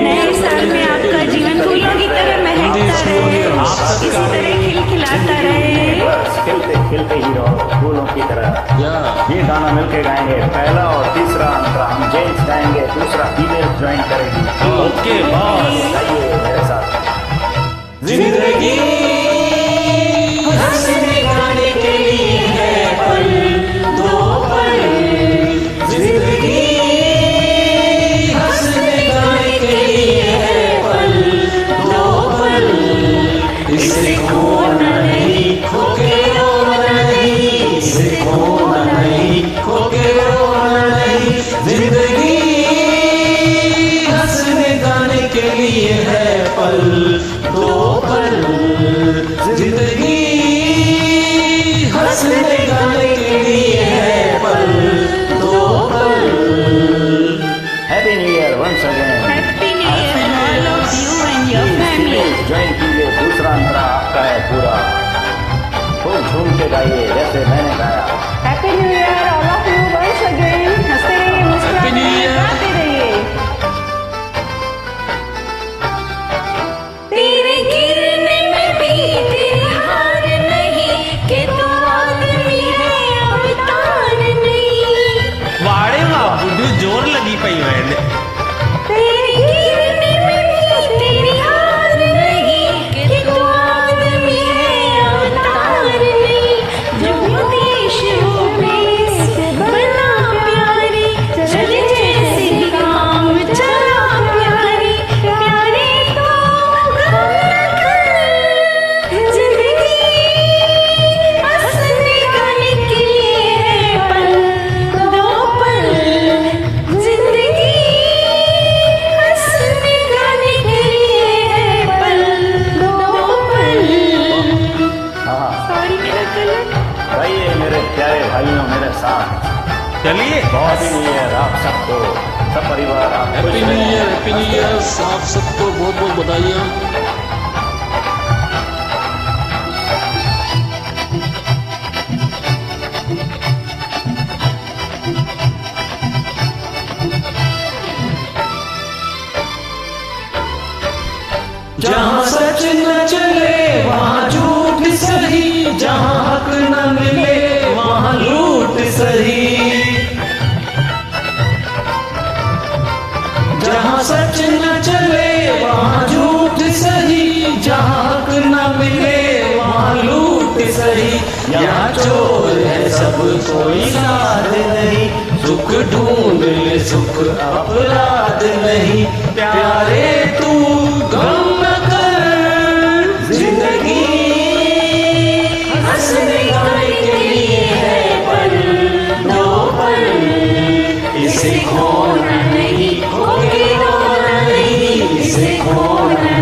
नए साल में आपका जीवन फूलों की तरह महकता रहे, इसी तरह खिलखिलाता रहे। खिलते खिलते ही रहो फूलों की तरह। ये गाना मिलके गाएंगे, पहला और तीसरा अंतरा हम जेंट्स गाएंगे, दूसरा फीमेल ज्वाइन करेगी। ओके बॉस, आइए मेरे साथ। जिंदगी हंसने गाने के लिए है पल, दो पल। जिंदगी हंसने गाने के लिए है पल, दो पल। इसे खोना नहीं, खोके रोना नहीं, इसे खोना नहीं, खोके रोना नहीं। जिंदगी हंसने गाने के लिए है पल, दो पल। जिंदगी हंसने गाने के लिए है पल, दो पल। Happy new year once again. Happy new year all of you and your family. Join कीजिए, दूसरा अंतरा आपका है पूरा। खूब झूम के गाइए जैसे मैंने गाया। Happy new year all of you once again. हंसते रहिए, मुस्कुराते Happy New रहिए, Year। गाते रहिए। तेरे गिरने में भी तेरी हार नहीं, कि तू आदमी है अवतार नहीं। वाड़े वाह बुड्ढू, जोर लगी पई मैंने। तेरे गिरने में भी तेरी हार नहीं, कि तू आदमी है अवतार नहीं। जो देश हो देश बना प्यारी, चले जैसे काम चला प्यारी। प्यारे तो गम न कर, जिंदगी हंसने गाने के लिए है पल, दो पल। जिंदगी हंसने गाने के लिए है पल, दो पल। हाँ सॉरी मेरा गलत। गाइए मेरे प्यारे भाइयों मेरे साथ। चलिए हैप्पी न्यू ईयर आप सबको, सब परिवार आप खुश हैप्पी न्यू रहें, ईयर, हैप्पी न्यू हंसते ईयर। रहें। आप सबको बहुत बहुत बधाइयाँ। जहाँ सच न चले वहाँ झूठ सही, जहाँ हक न मिले वहाँ लूट सही। जहाँ सच न चले वहाँ झूठ सही, जहाँ हक न मिले वहाँ लूट सही। यहाँ चोर है सब कोई साध नहीं, सुख ढूंढ ले सुख अपराध नहीं। प्यारे तू गम न कर, जिंदगी हंसने गाने के लिए है पल, दो पल। इसे खोना नहीं, खोके रोना नहीं, इसे खोना